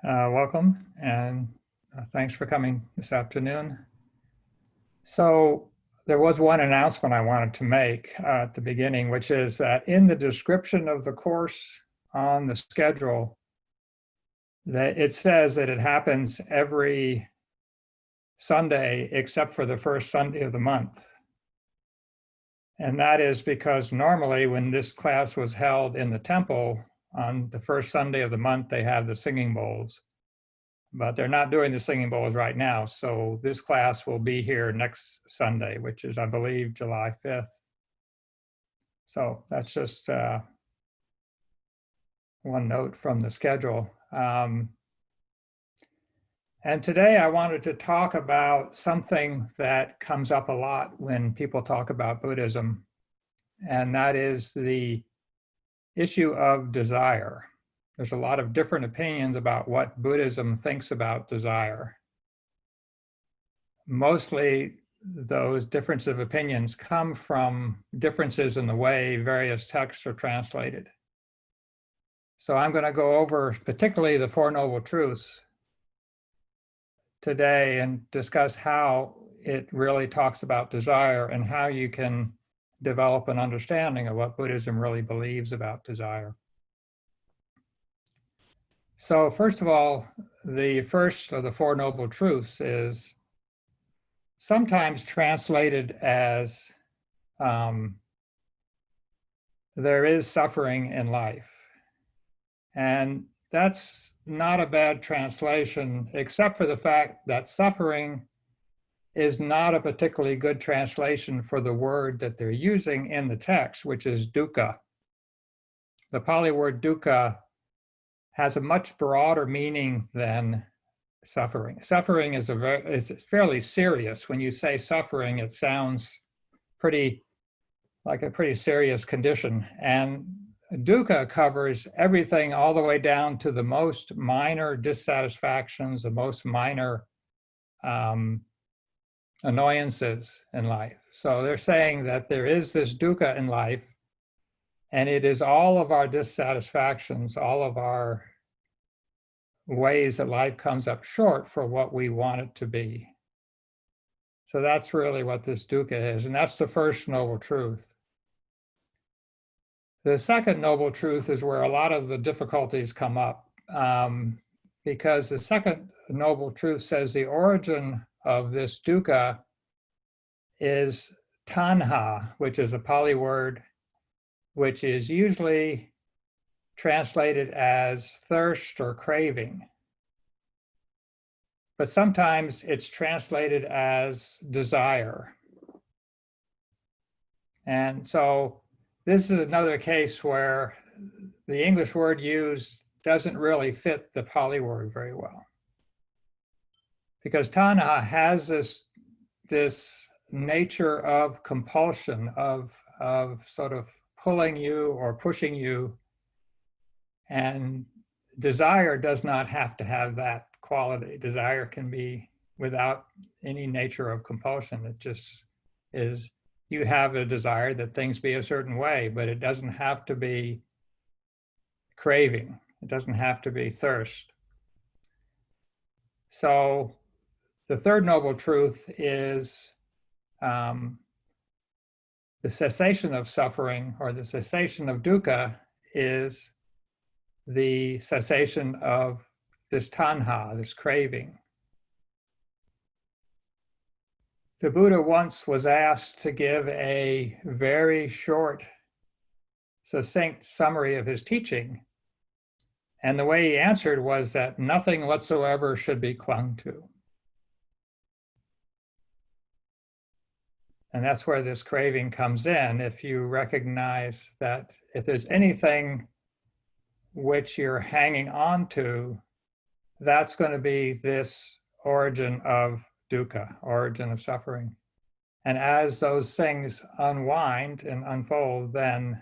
Welcome, and thanks for coming this afternoon. So there was one announcement I wanted to make at the beginning, which is that in the description of the course on the schedule, that it says that it happens every Sunday except for the first Sunday of the month. And that is because normally when this class was held in the temple on the first Sunday of the month, they have the singing bowls. But they're not doing the singing bowls right now. So this class will be here next Sunday, which is, I believe, July 5th. So that's just one note from the schedule. And today I wanted to talk about something that comes up a lot when people talk about Buddhism, and that is the issue of desire. There's a lot of different opinions about what Buddhism thinks about desire. Mostly those differences of opinions come from differences in the way various texts are translated. So I'm going to go over particularly the Four Noble Truths today and discuss how it really talks about desire and how you can develop an understanding of what Buddhism really believes about desire. So first of all, the first of the Four Noble Truths is sometimes translated as there is suffering in life. And that's not a bad translation, except for the fact that suffering is not a particularly good translation for the word that they're using in the text, which is dukkha. The Pali word dukkha has a much broader meaning than suffering. Suffering is fairly serious. When you say suffering, it sounds like a pretty serious condition. And dukkha covers everything all the way down to the most minor dissatisfactions, the most minor annoyances in life. So they're saying that there is this dukkha in life, and it is all of our dissatisfactions, all of our ways that life comes up short for what we want it to be. So that's really what this dukkha is, and that's the first noble truth. The second noble truth is where a lot of the difficulties come up, because the second noble truth says the origin of this dukkha is tanha, which is a Pali word which is usually translated as thirst or craving. But sometimes it's translated as desire. And so this is another case where the English word used doesn't really fit the Pali word very well. Because tanha has this nature of compulsion, of sort of pulling you or pushing you. And desire does not have to have that quality. Desire can be without any nature of compulsion. It just is, you have a desire that things be a certain way, but it doesn't have to be craving. It doesn't have to be thirst. So the third noble truth is the cessation of suffering, or the cessation of dukkha, is the cessation of this tanha, this craving. The Buddha once was asked to give a very short, succinct summary of his teaching. And the way he answered was that nothing whatsoever should be clung to. And that's where this craving comes in. If you recognize that if there's anything which you're hanging on to, that's going to be this origin of dukkha, origin of suffering. And as those things unwind and unfold, then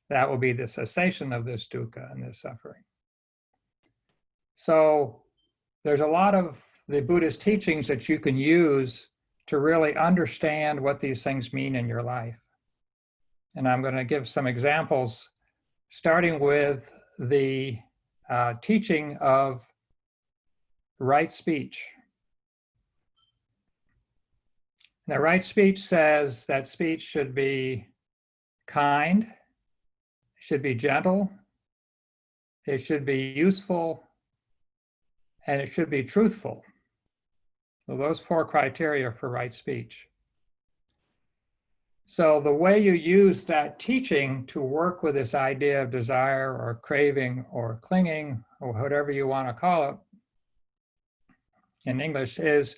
that will be the cessation of this dukkha and this suffering. So there's a lot of the Buddhist teachings that you can use to really understand what these things mean in your life. And I'm going to give some examples, starting with the teaching of right speech. Now, right speech says that speech should be kind, should be gentle, it should be useful, and it should be truthful. So those 4 criteria for right speech. So the way you use that teaching to work with this idea of desire or craving or clinging or whatever you want to call it in English is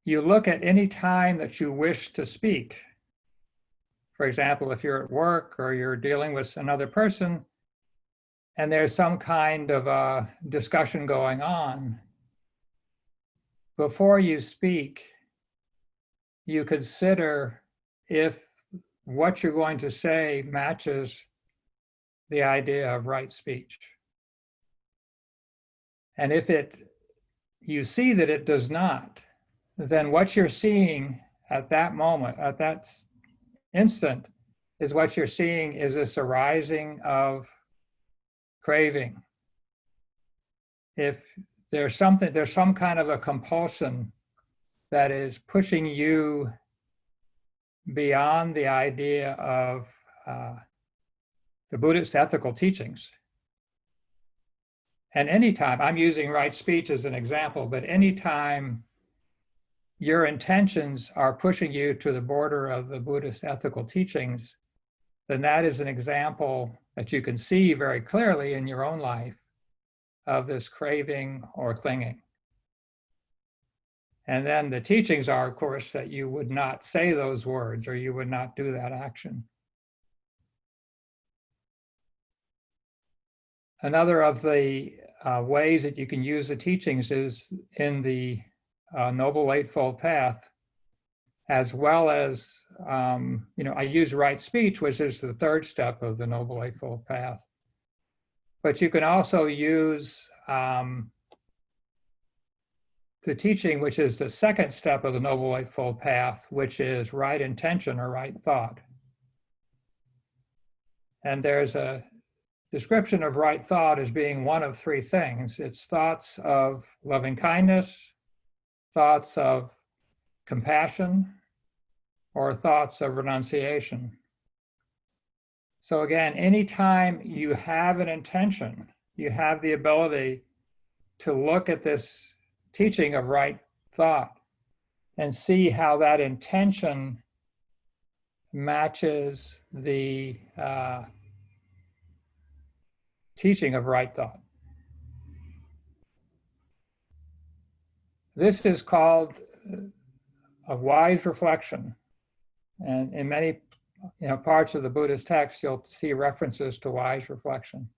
you look at any time that you wish to speak. For example, if you're at work or you're dealing with another person and there's some kind of a discussion going on, before you speak, you consider if what you're going to say matches the idea of right speech. And if you see that it does not, then what you're seeing at that moment, at that instant, is what you're seeing is this arising of craving. If there's some kind of a compulsion that is pushing you beyond the idea of the Buddhist ethical teachings. And anytime, I'm using right speech as an example, but anytime your intentions are pushing you to the border of the Buddhist ethical teachings, then that is an example that you can see very clearly in your own life of this craving or clinging. And then the teachings are, of course, that you would not say those words or you would not do that action. Another of the ways that you can use the teachings is in the Noble Eightfold Path, as well as, I use right speech, which is the 3rd step of the Noble Eightfold Path. But you can also use the teaching, which is the 2nd step of the Noble Eightfold Path, which is right intention or right thought. And there's a description of right thought as being one of 3 things. It's thoughts of loving kindness, thoughts of compassion, or thoughts of renunciation. So again, anytime you have an intention, you have the ability to look at this teaching of right thought and see how that intention matches the teaching of right thought. This is called a wise reflection. And in many parts of the Buddhist text, you'll see references to wise reflection.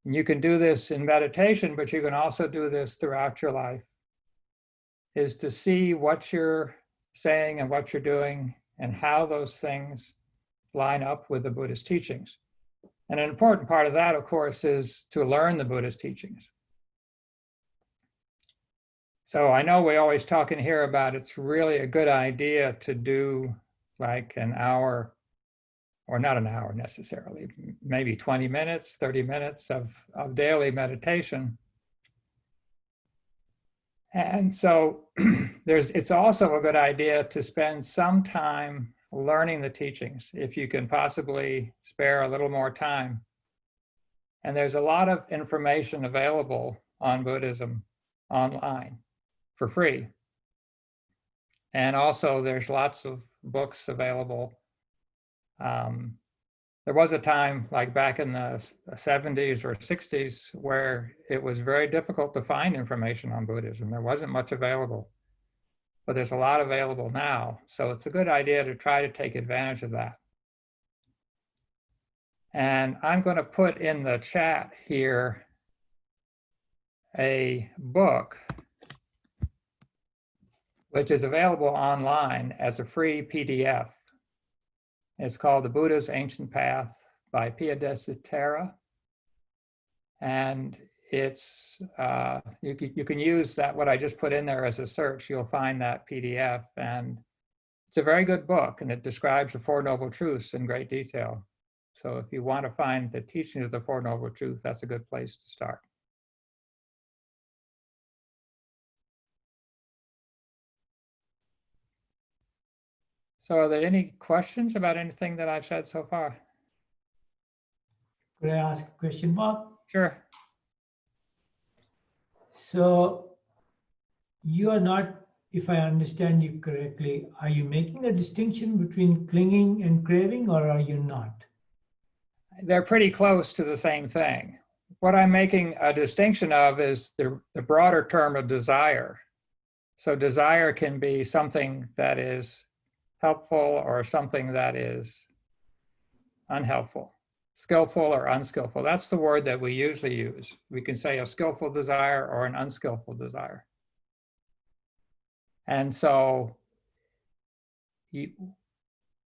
And you can do this in meditation, but you can also do this throughout your life, is to see what you're saying and what you're doing and how those things line up with the Buddhist teachings. And an important part of that, of course, is to learn the Buddhist teachings. So I know we always talk in here about it's really a good idea to do like an hour, or not an hour necessarily, maybe 20 minutes, 30 minutes of daily meditation. And so it's also a good idea to spend some time learning the teachings, if you can possibly spare a little more time. And there's a lot of information available on Buddhism online for free. And also there's lots of books available. There was a time, like back in the 70s or 60s, where it was very difficult to find information on Buddhism. There wasn't much available, but there's a lot available now. So it's a good idea to try to take advantage of that. And I'm going to put in the chat here a book which is available online as a free PDF. It's called The Buddha's Ancient Path by Pia Desitera. And it's, you can use that, what I just put in there as a search, you'll find that PDF. And it's a very good book, and it describes the Four Noble Truths in great detail. So if you want to find the teaching of the Four Noble Truths, that's a good place to start. So are there any questions about anything that I've said so far? Could I ask a question, Bob? Sure. So you are not, if I understand you correctly, are you making a distinction between clinging and craving, or are you not? They're pretty close to the same thing. What I'm making a distinction of is the broader term of desire. So desire can be something that is helpful or something that is unhelpful, skillful or unskillful. That's the word that we usually use. We can say a skillful desire or an unskillful desire. And so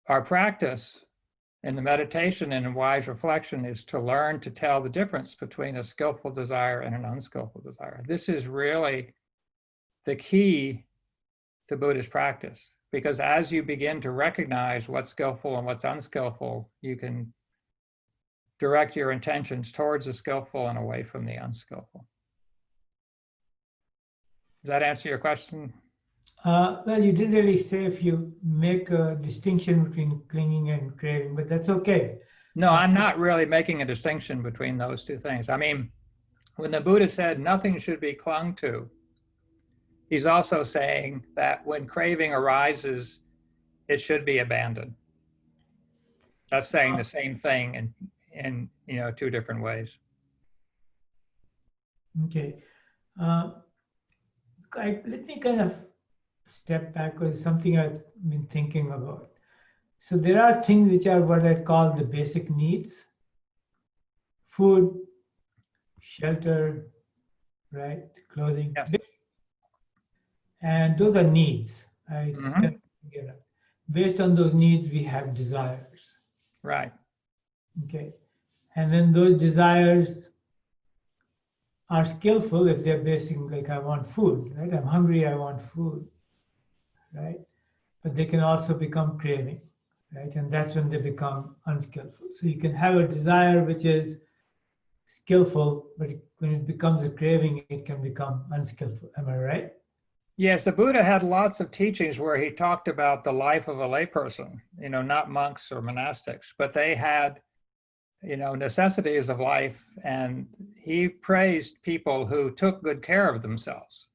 our practice in the meditation and in wise reflection is to learn to tell the difference between a skillful desire and an unskillful desire. This is really the key to Buddhist practice, because as you begin to recognize what's skillful and what's unskillful, you can direct your intentions towards the skillful and away from the unskillful. Does that answer your question? Well, you didn't really say if you make a distinction between clinging and craving, but that's okay. No, I'm not really making a distinction between those two things. I mean, when the Buddha said nothing should be clung to, he's also saying that when craving arises, it should be abandoned. That's saying the same thing in two different ways. Okay. Let me kind of step back with something I've been thinking about. So there are things which are what I call the basic needs: food, shelter, right, clothing. Yes. And those are needs. Based on those needs, we have desires. Right. Okay. And then those desires are skillful if they're basic, like I want food, right? I'm hungry, I want food, right? But they can also become craving, right? And that's when they become unskillful. So you can have a desire which is skillful, but when it becomes a craving, it can become unskillful. Am I right? Yes, the Buddha had lots of teachings where he talked about the life of a layperson, not monks or monastics, but they had, necessities of life. And he praised people who took good care of themselves.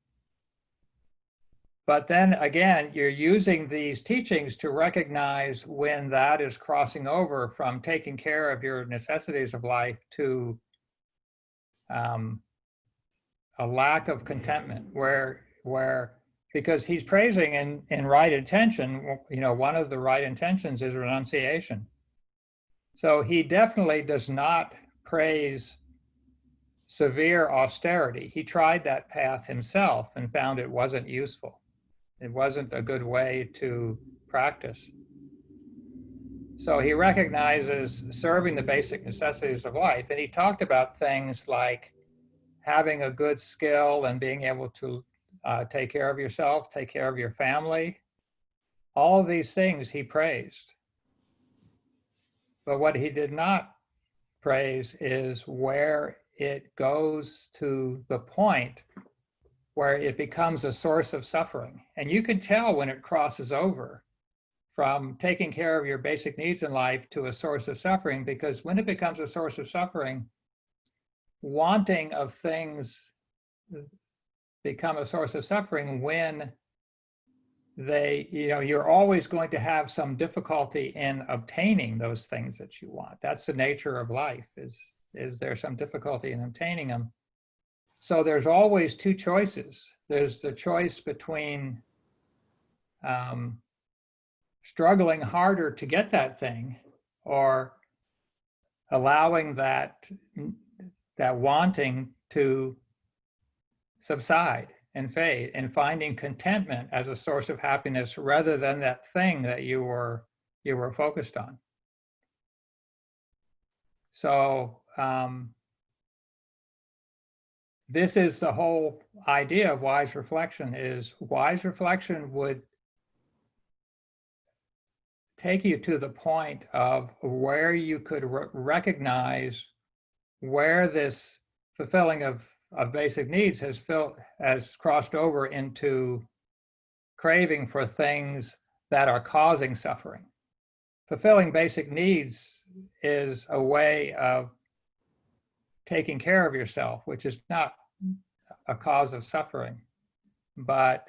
But then again, you're using these teachings to recognize when that is crossing over from taking care of your necessities of life to a lack of contentment, where because he's praising in right intention, one of the right intentions is renunciation. So he definitely does not praise severe austerity. He tried that path himself and found it wasn't useful. It wasn't a good way to practice. So he recognizes serving the basic necessities of life. And he talked about things like having a good skill and being able to take care of yourself, take care of your family. All of these things he praised. But what he did not praise is where it goes to the point where it becomes a source of suffering. And you can tell when it crosses over from taking care of your basic needs in life to a source of suffering, because when it becomes a source of suffering, wanting of things become a source of suffering when you're always going to have some difficulty in obtaining those things that you want. That's the nature of life, is there some difficulty in obtaining them. So there's always two choices. There's the choice between struggling harder to get that thing, or allowing that wanting to subside and fade, and finding contentment as a source of happiness rather than that thing that you were focused on. So this is the whole idea of wise reflection. Is wise reflection would take you to the point of where you could recognize where this fulfilling of basic needs has crossed over into craving for things that are causing suffering. Fulfilling basic needs is a way of taking care of yourself, which is not a cause of suffering, but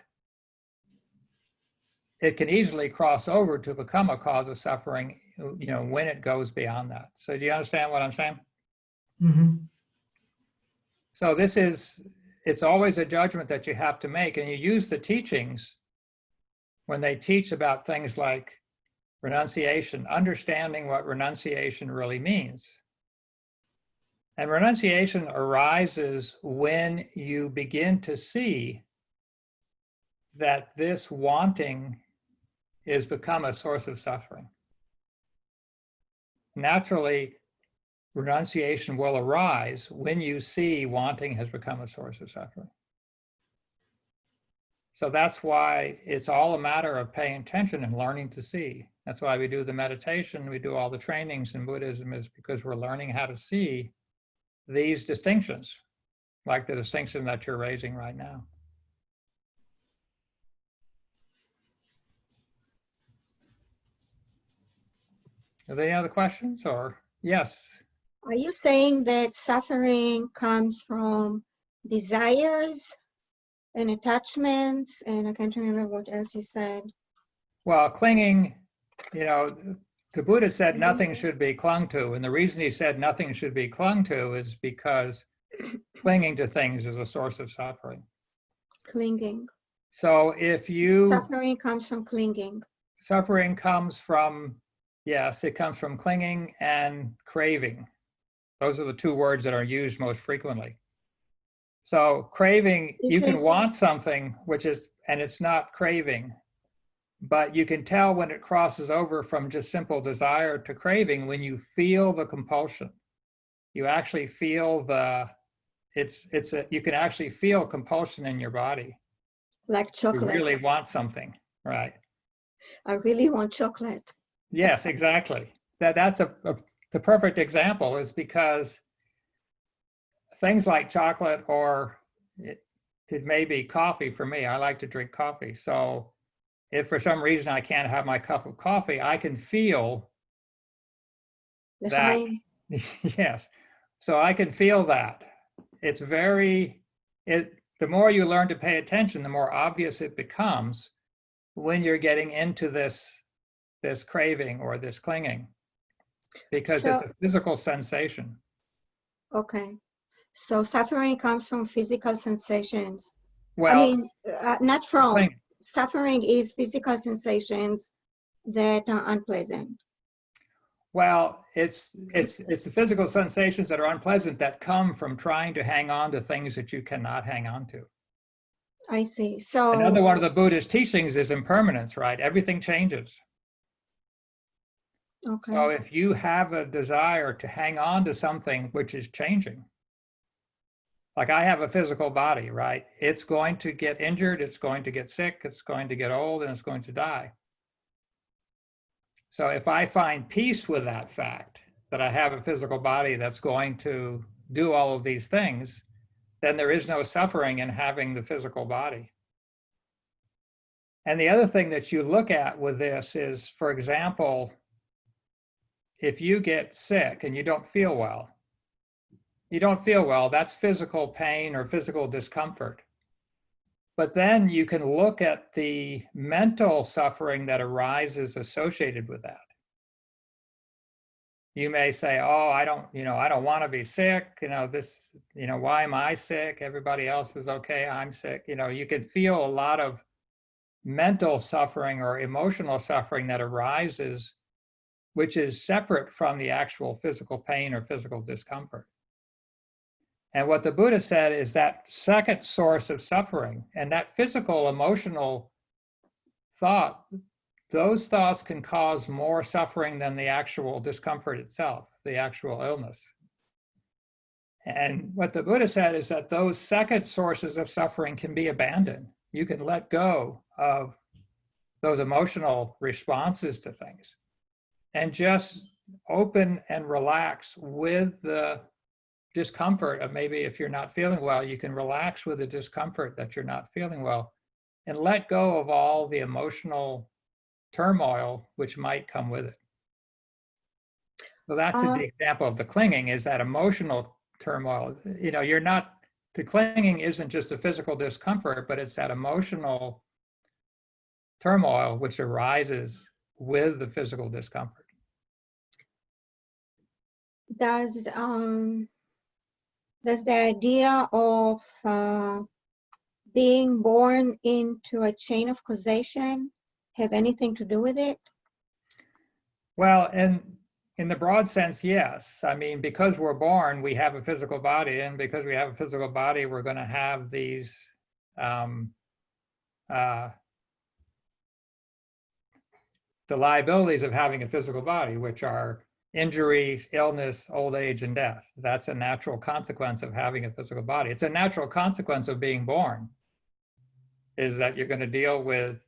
it can easily cross over to become a cause of suffering, when it goes beyond that. So do you understand what I'm saying? Mm-hmm. So it's always a judgment that you have to make, and you use the teachings when they teach about things like renunciation, understanding what renunciation really means. And renunciation arises when you begin to see that this wanting is become a source of suffering. Naturally, renunciation will arise when you see wanting has become a source of suffering. So that's why it's all a matter of paying attention and learning to see. That's why we do the meditation, we do all the trainings in Buddhism, is because we're learning how to see these distinctions, like the distinction that you're raising right now. Are there any other questions, or yes? Are you saying that suffering comes from desires and attachments? And I can't remember what else you said. Well, clinging, the Buddha said nothing should be clung to. And the reason he said nothing should be clung to is because clinging to things is a source of suffering. Clinging. So if you... Suffering comes from clinging. Suffering comes from, yes, it comes from clinging and craving. Those are the two words that are used most frequently. So craving, you can want something, and it's not craving, but you can tell when it crosses over from just simple desire to craving when you feel the compulsion. You actually feel you can actually feel compulsion in your body. Like chocolate. You really want something, right? I really want chocolate. Yes, exactly. That's the perfect example, is because things like chocolate, or it may be coffee for me. I like to drink coffee. So if for some reason I can't have my cup of coffee, I can feel that. Yes. So I can feel that. The more you learn to pay attention, the more obvious it becomes when you're getting into this craving or this clinging, because it's a physical sensation. Okay. So suffering comes from physical sensations. Well, I mean, not from. clinging. Suffering is physical sensations that are unpleasant. Well, it's the physical sensations that are unpleasant that come from trying to hang on to things that you cannot hang on to. I see. So another one of the Buddhist teachings is impermanence, right? Everything changes. okay. So if you have a desire to hang on to something which is changing, like I have a physical body, right? It's going to get injured, it's going to get sick, it's going to get old, and it's going to die. So if I find peace with that fact, that I have a physical body that's going to do all of these things, then there is no suffering in having the physical body. And the other thing that you look at with this is, for example, if you get sick and you don't feel well, that's physical pain or physical discomfort. But then you can look at the mental suffering that arises associated with that. You may say, oh, I don't want to be sick. Why am I sick? Everybody else is okay. I'm sick. You can feel a lot of mental suffering or emotional suffering that arises, which is separate from the actual physical pain or physical discomfort. And what the Buddha said is that second source of suffering, and that physical, emotional thought, those thoughts can cause more suffering than the actual discomfort itself, the actual illness. And what the Buddha said is that those second sources of suffering can be abandoned. You can let go of those emotional responses to things and just open and relax with the discomfort of, maybe if you're not feeling well, you can relax with the discomfort that you're not feeling well and let go of all the emotional turmoil which might come with it. So that's the example of the clinging, is that emotional turmoil. You know, the clinging isn't just a physical discomfort, but it's that emotional turmoil which arises with the physical discomfort. Does the idea of being born into a chain of causation have anything to do with it? Well, in the broad sense, yes. I mean, because we're born, we have a physical body, and because we have a physical body, we're going to have these the liabilities of having a physical body, which are injuries, illness, old age, and death. That's a natural consequence of having a physical body. It's a natural consequence of being born, is that you're going to deal with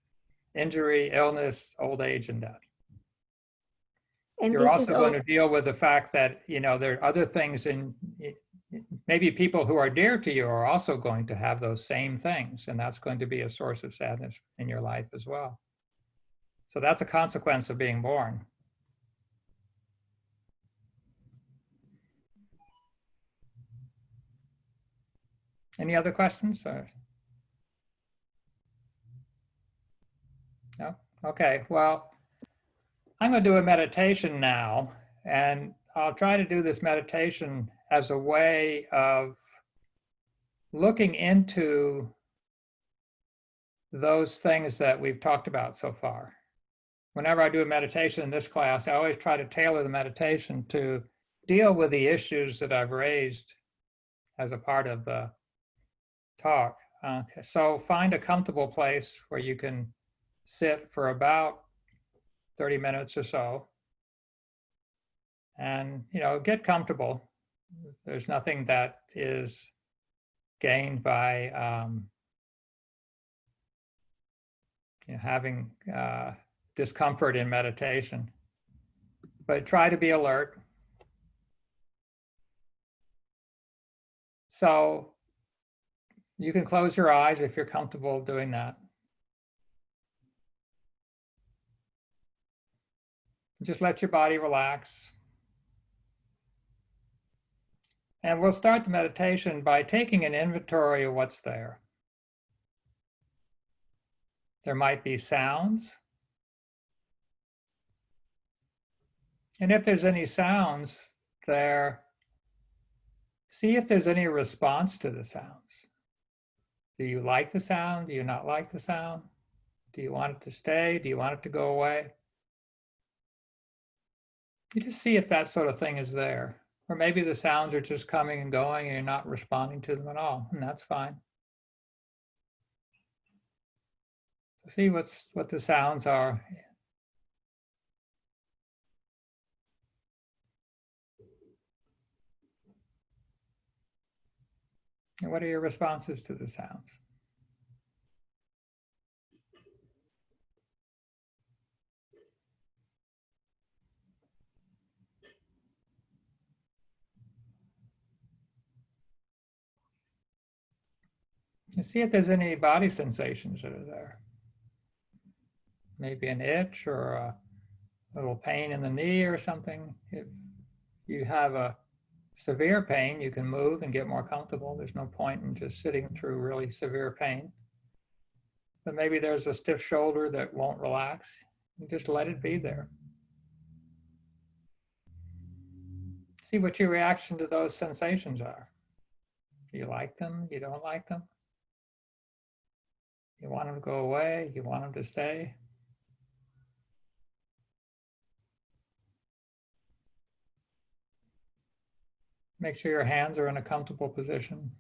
injury, illness, old age, and death. And You're this also is going to deal with the fact that, you know, there are other things maybe people who are dear to you are also going to have those same things, and that's going to be a source of sadness in your life as well. So that's a consequence of being born. Any other questions? Or? No? Okay, well, I'm going to do a meditation now, and I'll try to do this meditation as a way of looking into those things that we've talked about so far. Whenever I do a meditation in this class, I always try to tailor the meditation to deal with the issues that I've raised as a part of the talk. So find a comfortable place where you can sit for about 30 minutes or so, and, you know, get comfortable. There's nothing that is gained by you know, having discomfort in meditation, but try to be alert. So you can close your eyes if you're comfortable doing that. Just let your body relax. And we'll start the meditation by taking an inventory of what's there. There might be sounds. And if there's any sounds there, see if there's any response to the sounds. Do you like the sound? Do you not like the sound? Do you want it to stay? Do you want it to go away? You just see if that sort of thing is there. Or maybe the sounds are just coming and going and you're not responding to them at all, and that's fine. So see what the sounds are. And what are your responses to the sounds? And see if there's any body sensations that are there. Maybe an itch or a little pain in the knee or something. If you have a severe pain, you can move and get more comfortable. There's no point in just sitting through really severe pain. But maybe there's a stiff shoulder that won't relax. You just let it be there. See what your reaction to those sensations are. Do you like them? You don't like them? You want them to go away? You want them to stay? Make sure your hands are in a comfortable position.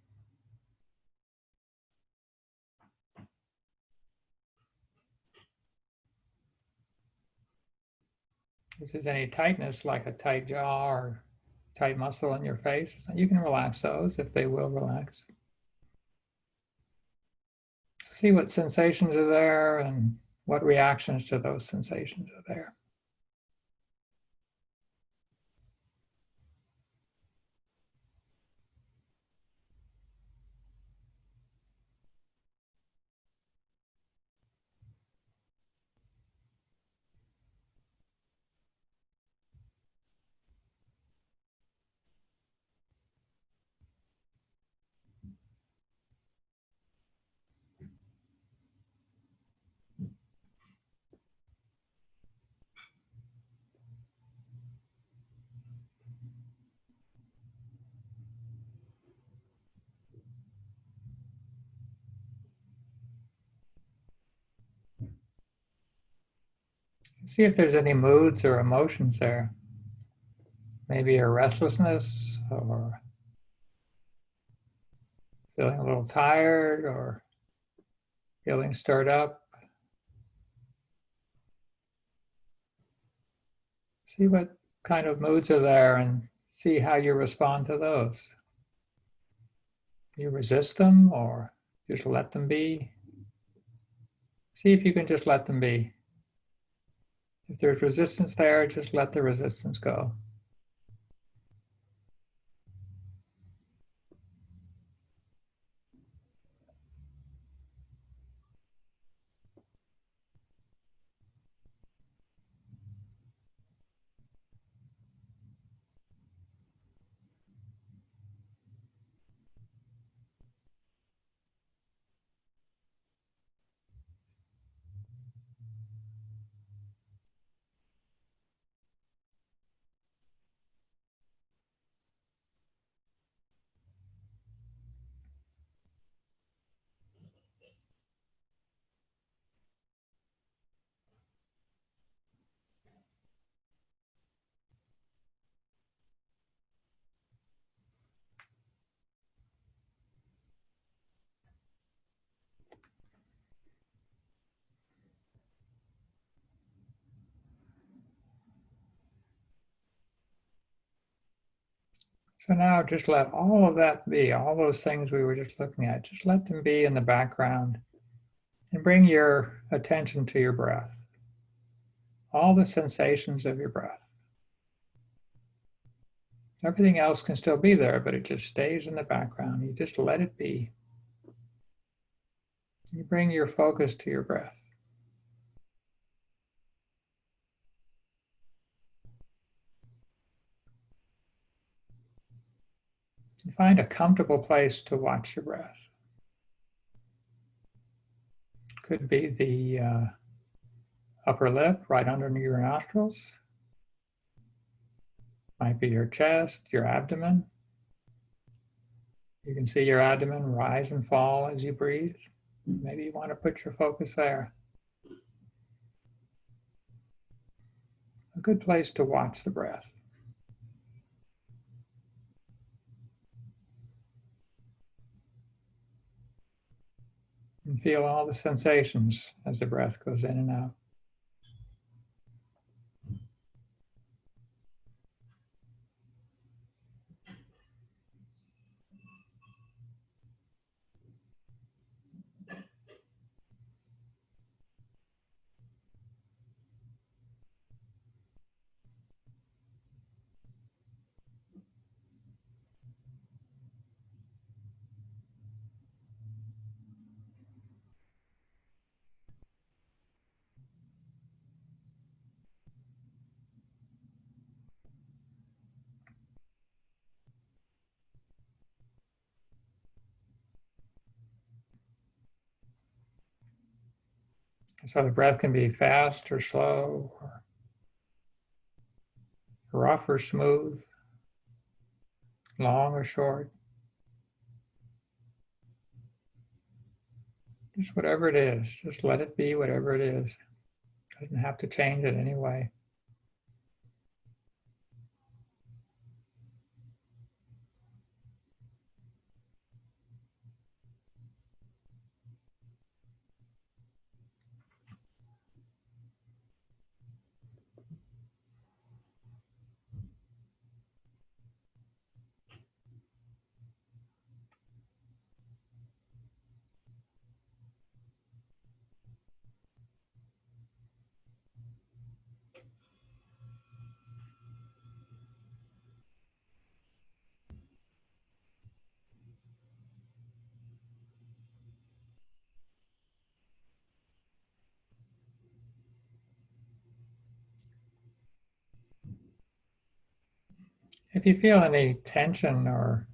If there's any tightness, like a tight jaw or tight muscle in your face, you can relax those if they will relax. See what sensations are there and what reactions to those sensations are there. See if there's any moods or emotions there. Maybe a restlessness, or feeling a little tired, or feeling stirred up. See what kind of moods are there and see how you respond to those. You resist them or just let them be. See if you can just let them be. If there's resistance there, just let the resistance go. So now just let all of that be, all those things we were just looking at, just let them be in the background and bring your attention to your breath, all the sensations of your breath. Everything else can still be there, but it just stays in the background. You just let it be. You bring your focus to your breath. You find a comfortable place to watch your breath. Could be the upper lip right under your nostrils. Might be your chest, your abdomen. You can see your abdomen rise and fall as you breathe. Maybe you want to put your focus there. A good place to watch the breath. And feel all the sensations as the breath goes in and out. So the breath can be fast or slow, or rough or smooth, long or short. Just whatever it is, just let it be whatever it is. Doesn't have to change it anyway. If you feel any tension or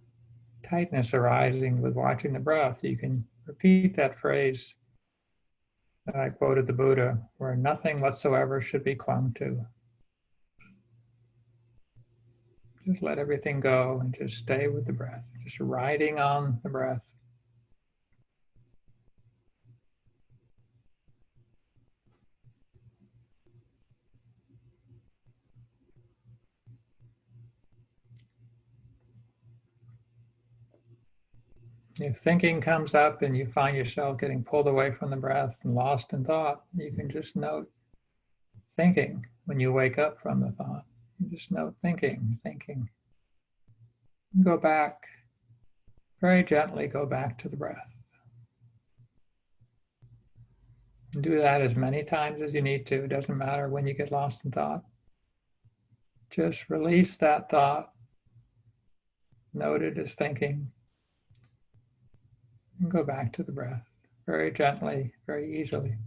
tightness arising with watching the breath, you can repeat that phrase that I quoted the Buddha, where nothing whatsoever should be clung to. Just let everything go and just stay with the breath, just riding on the breath. If thinking comes up and you find yourself getting pulled away from the breath and lost in thought, you can just note thinking when you wake up from the thought. You just note thinking, thinking. And go back, very gently go back to the breath. And do that as many times as you need to. It doesn't matter when you get lost in thought. Just release that thought, note it as thinking, and go back to the breath very gently, very easily.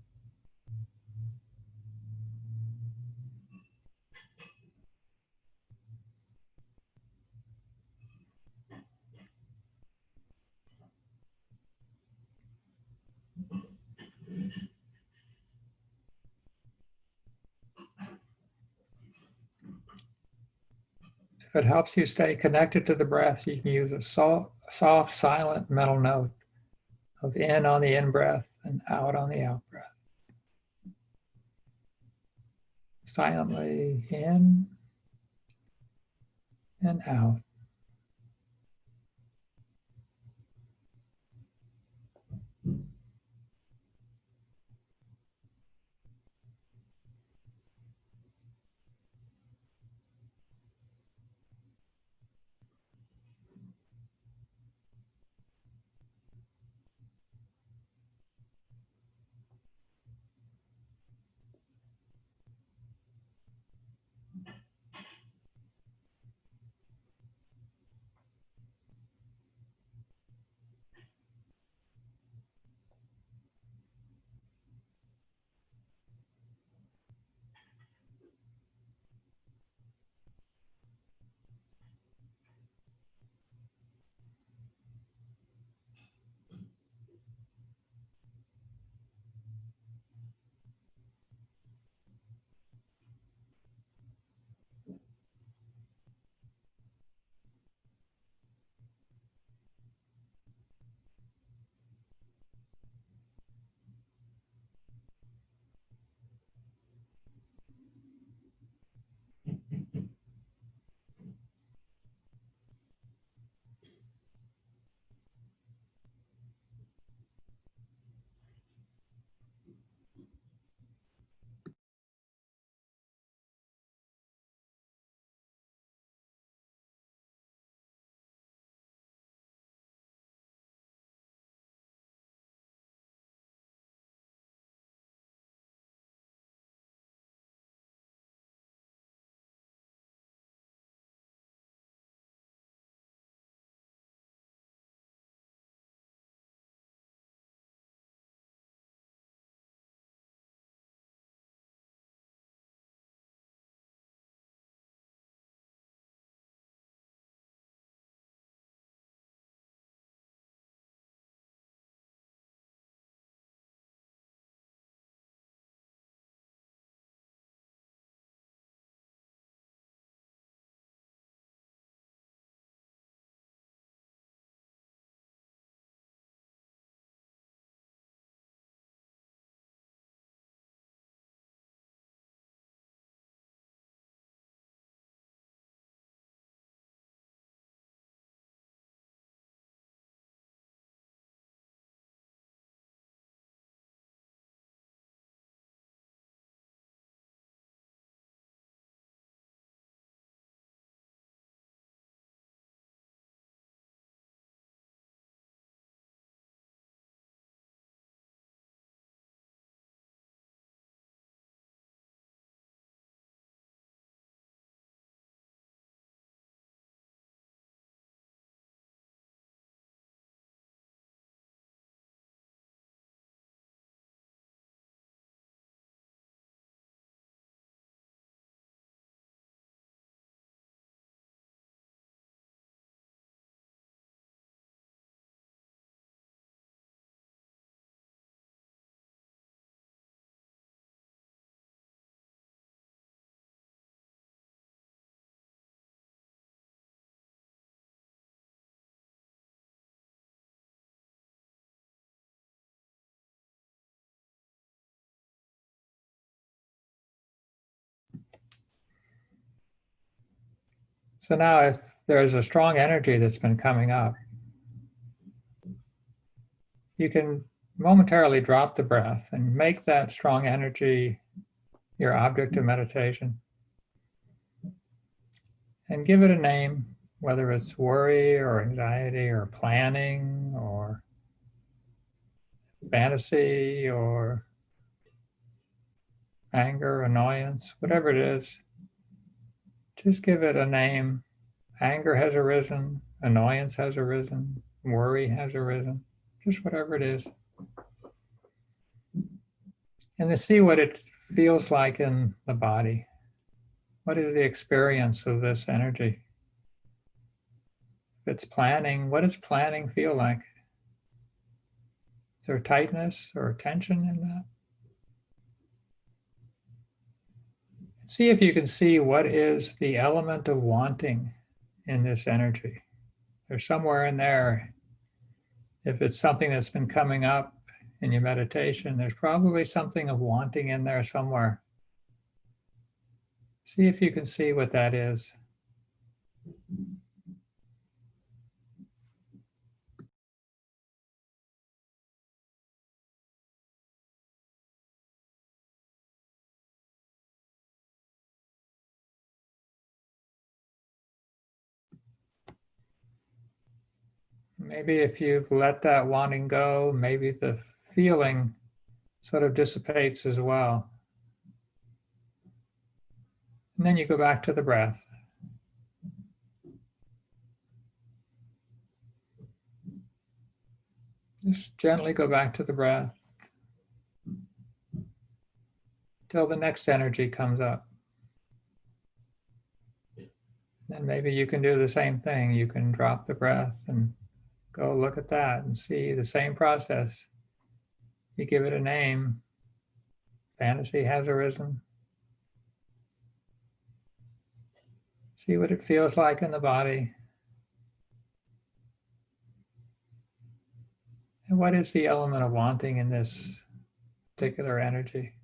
If it helps you stay connected to the breath, you can use a soft, silent mental note of in on the in breath and out on the out breath. Silently in and out. So now if there's a strong energy that's been coming up, you can momentarily drop the breath and make that strong energy your object of meditation. And give it a name, whether it's worry or anxiety or planning or fantasy or anger, annoyance, whatever it is. Just give it a name. Anger has arisen, annoyance has arisen, worry has arisen, just whatever it is. And to see what it feels like in the body. What is the experience of this energy? If it's planning, what does planning feel like? Is there tightness or tension in that? See if you can see what is the element of wanting in this energy. There's somewhere in there, if it's something that's been coming up in your meditation, there's probably something of wanting in there somewhere. See if you can see what that is. Maybe if you've let that wanting go, maybe the feeling sort of dissipates as well. And then you go back to the breath. Just gently go back to the breath till the next energy comes up. Then maybe you can do the same thing. You can drop the breath and go look at that and see the same process. You give it a name. Fantasy has arisen. See what it feels like in the body. And what is the element of wanting in this particular energy?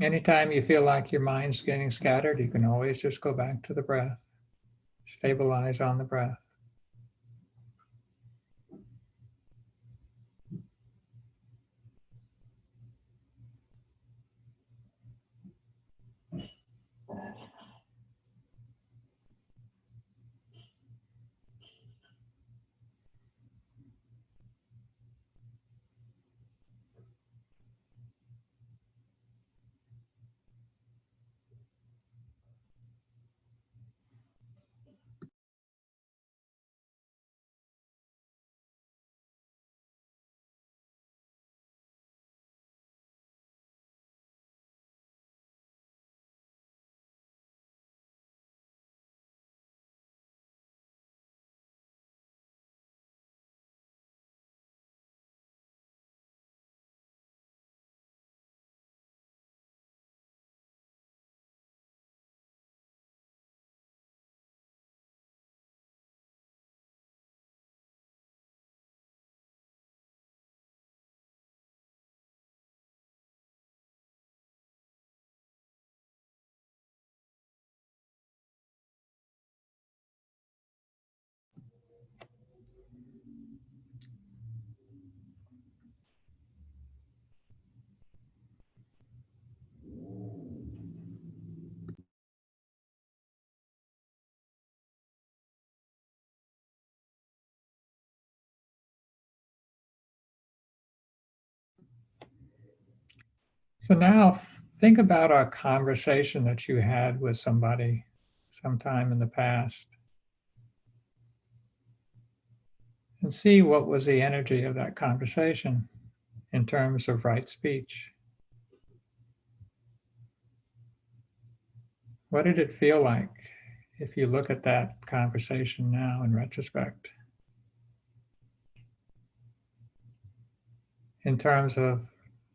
Anytime you feel like your mind's getting scattered, you can always just go back to the breath. Stabilize on the breath. So now think about a conversation that you had with somebody sometime in the past and see what was the energy of that conversation in terms of right speech. What did it feel like if you look at that conversation now in retrospect? In terms of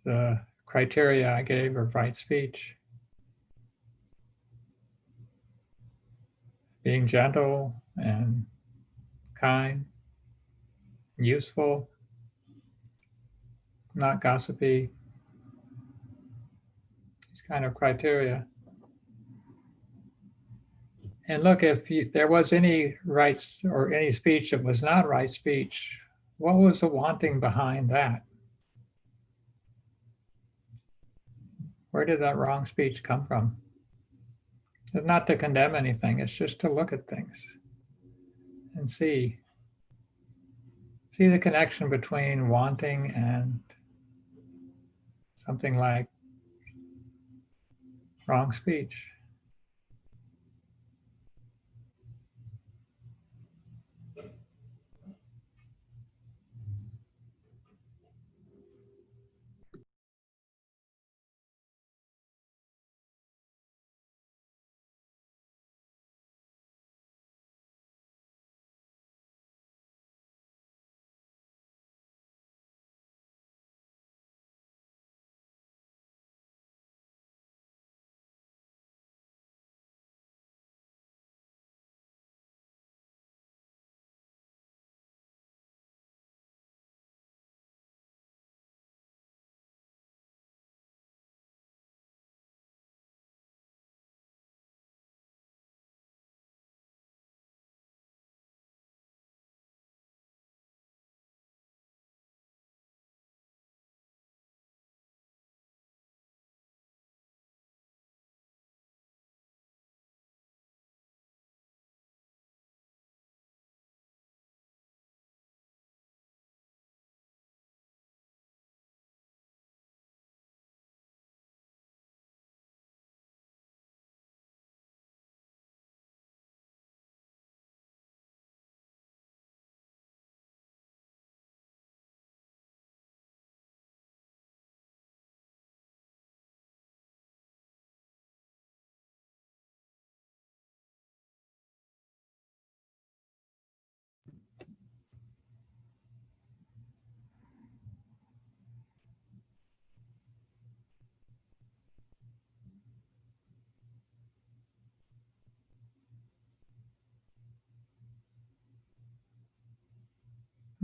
the criteria I gave of right speech, being gentle and kind, useful, not gossipy, these kind of criteria. And look, if there was any rights or any speech that was not right speech, what was the wanting behind that? Where did that wrong speech come from? It's not to condemn anything, it's just to look at things and see the connection between wanting and something like wrong speech.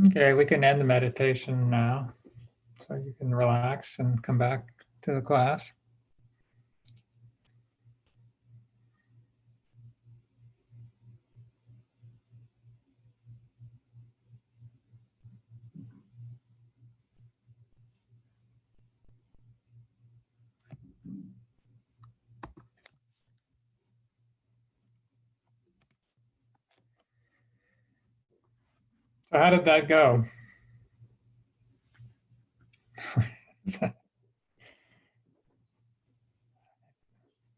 Okay, we can end the meditation now. So you can relax and come back to the class. So how did that go?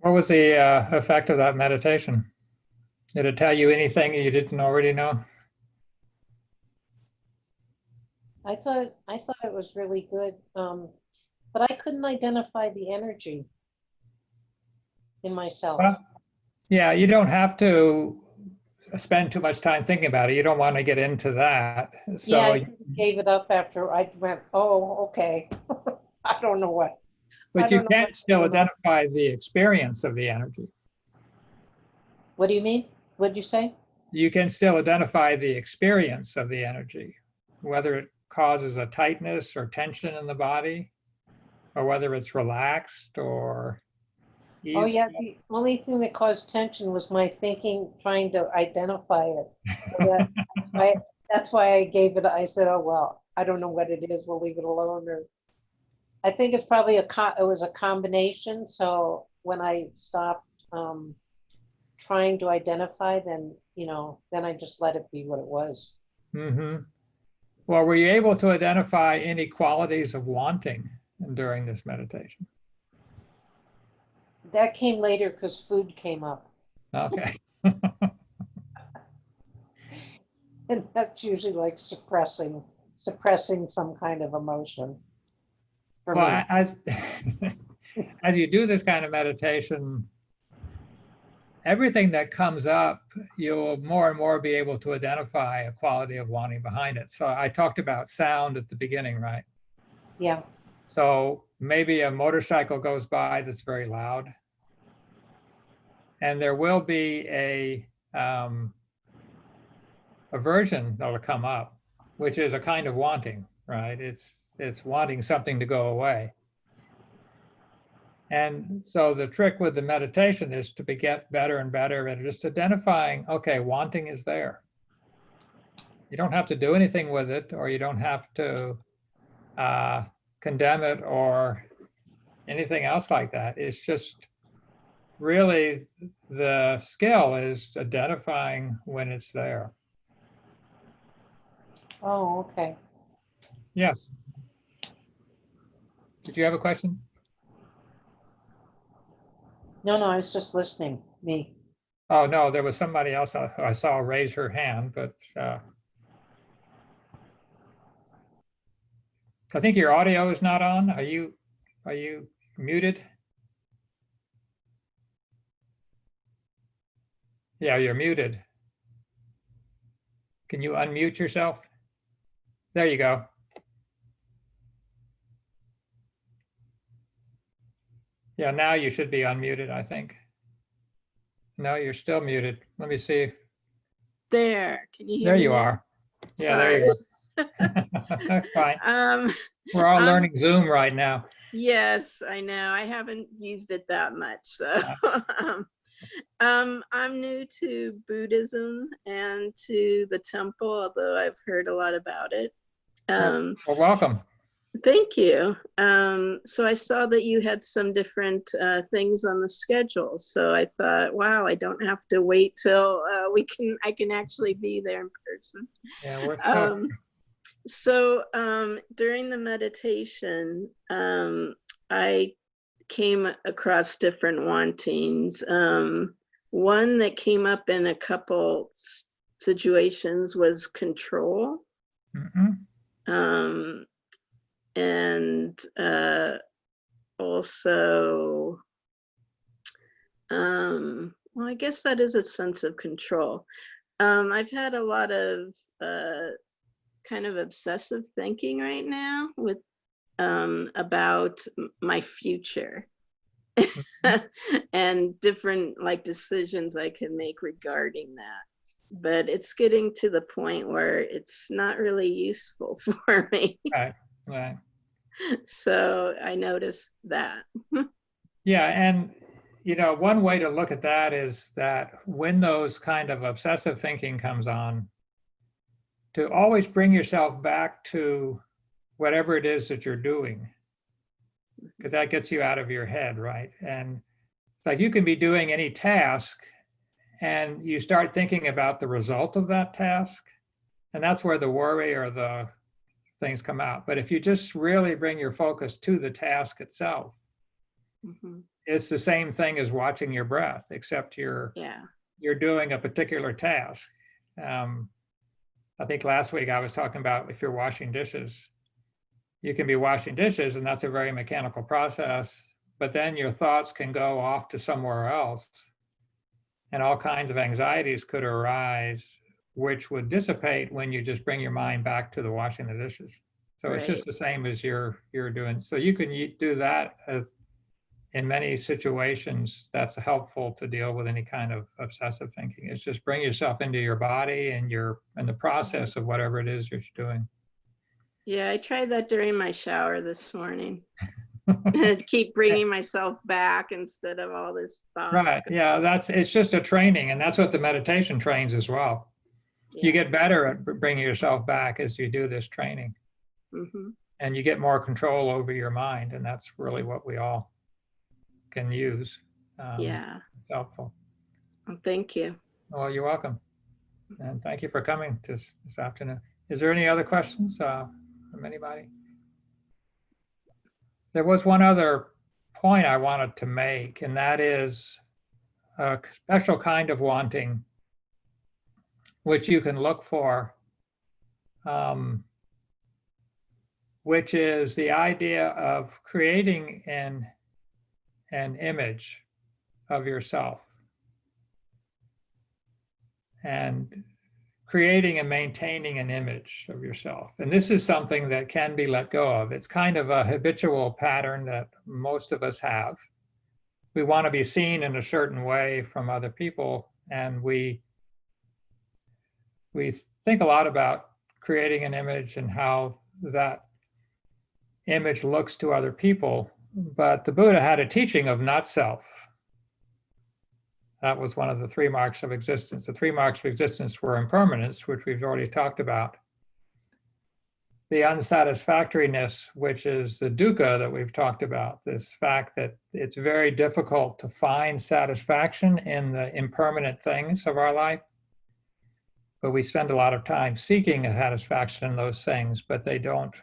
What was the effect of that meditation? Did it tell you anything you didn't already know? I thought it was really good, but I couldn't identify the energy in myself. Well, yeah, you don't have to spend too much time thinking about it. You don't want to get into that. So, Yeah, I gave it up after I went, oh, okay. I don't know what. but you can still going on. identify the experience of the energy. What do you mean? What'd you say? You can still identify the experience of the energy, whether it causes a tightness or tension in the body, or whether it's relaxed or Oh, eased. yeah, the only thing that caused tension was my thinking, trying to identify it. So that's why I gave it, I said, oh, well, I don't know what it is, we'll leave it alone. Or I think it's probably it was a combination. So when I stopped trying to identify, then, then I just let it be what it was. Mm-hmm. Well, were you able to identify any qualities of wanting during this meditation? That came later because food came up. Okay. And that's usually like suppressing some kind of emotion for Well, me. as you do this kind of meditation, everything that comes up, you'll more and more be able to identify a quality of wanting behind it. So I talked about sound at the beginning, right? Yeah. So maybe a motorcycle goes by that's very loud. And there will be a aversion that'll come up, which is a kind of wanting, right? It's wanting something to go away. And so the trick with the meditation is to get better and better at just identifying, okay, wanting is there. You don't have to do anything with it, or you don't have to condemn it or anything else like that. It's just really the skill is identifying when it's there. Oh, okay. Yes. Did you have a question? No, I was just listening. Me. Oh, no, there was somebody else I saw raise her hand, but I think your audio is not on. Are you muted? Yeah, you're muted. Can you unmute yourself? There you go. Yeah, now you should be unmuted, I think. No, you're still muted. Let me see. There, can you hear There me you now? are. Yeah, there you are. Fine. We're all learning Zoom right now. Yes, I know. I haven't used it that much. So I'm new to Buddhism and to the temple, although I've heard a lot about it. Well, welcome. Thank you. So I saw that you had some different things on the schedule. So I thought, wow, I don't have to wait till I can actually be there in person. Yeah, we're So during the meditation, I came across different wantings. One that came up in a couple situations was control. Mhm. And also, well, I guess that is a sense of control. I've had a lot of kind of obsessive thinking right now with about my future and different like decisions I can make regarding that. But it's getting to the point where it's not really useful for me. Right. So I noticed that. Yeah, and one way to look at that is that when those kind of obsessive thinking comes on, to always bring yourself back to whatever it is that you're doing, because that gets you out of your head, right? And it's like you can be doing any task and you start thinking about the result of that task, and that's where the worry or the things come out. But if you just really bring your focus to the task itself, it's the same thing as watching your breath, except you're doing a particular task. I think last week I was talking about if you're washing dishes, you can be washing dishes and that's a very mechanical process, but then your thoughts can go off to somewhere else and all kinds of anxieties could arise, which would dissipate when you just bring your mind back to the washing the dishes. So it's just the same as you're doing. So you can do that as in many situations. That's helpful to deal with any kind of obsessive thinking. It's just bring yourself into your body and the process of whatever it is you're doing. Yeah, I tried that during my shower this morning. Keep bringing myself back instead of all this thoughts. Right. Yeah, it's just a training, and that's what the meditation trains as well. You get better at bringing yourself back as you do this training. And you get more control over your mind, and that's really what we all can use. It's helpful. Well, thank you. Well, you're welcome. And thank you for coming this afternoon. Is there any other questions from anybody? There was one other point I wanted to make, and that is a special kind of wanting, which you can look for, which is the idea of creating an image of yourself and creating and maintaining an image of yourself. And this is something that can be let go of. It's kind of a habitual pattern that most of us have. We want to be seen in a certain way from other people, and we think a lot about creating an image and how that image looks to other people. But the Buddha had a teaching of not self. That was one of the 3 marks of existence. The 3 marks of existence were impermanence, which we've already talked about. The unsatisfactoriness, which is the dukkha that we've talked about, this fact that it's very difficult to find satisfaction in the impermanent things of our life. But we spend a lot of time seeking a satisfaction in those things, but they don't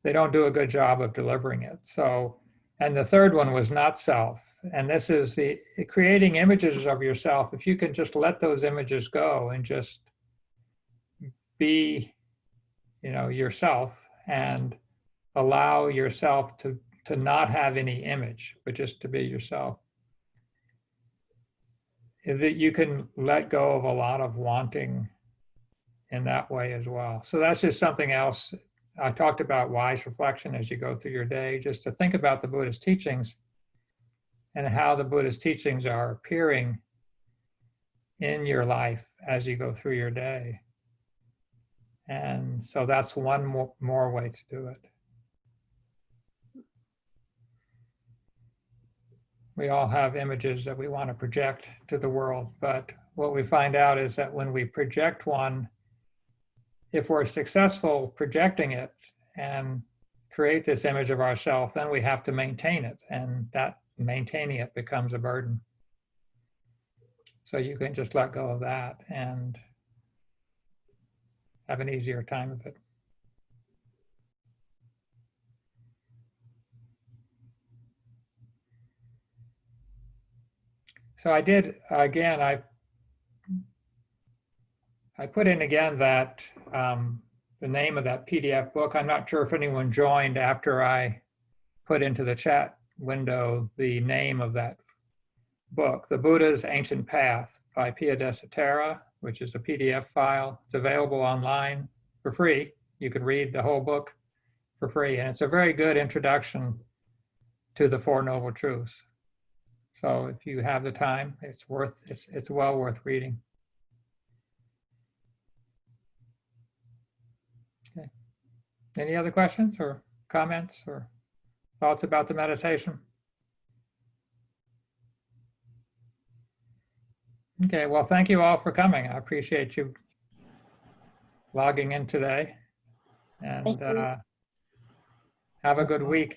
do a good job of delivering it. So, and the third one was not self. And this is the creating images of yourself. If you can just let those images go and just be, yourself, and allow yourself to not have any image, but just to be yourself, that you can let go of a lot of wanting in that way as well. So that's just something else. I talked about wise reflection as you go through your day, just to think about the Buddha's teachings and how the Buddha's teachings are appearing in your life as you go through your day. And so that's one more way to do it. We all have images that we want to project to the world, but what we find out is that when we project one, if we're successful projecting it and create this image of ourselves, then we have to maintain it, and that maintaining it becomes a burden. So you can just let go of that and have an easier time of it. So I did, again, I put in again that the name of that PDF book. I'm not sure if anyone joined after I put into the chat window the name of that book, The Buddha's Ancient Path by Pia Desatera, which is a PDF file. It's available online for free. You can read the whole book for free, and it's a very good introduction to the Four Noble Truths. So if you have the time, it's well worth reading. Okay. Any other questions or comments or thoughts about the meditation? Okay, well, thank you all for coming. I appreciate you logging in today, and have a good week.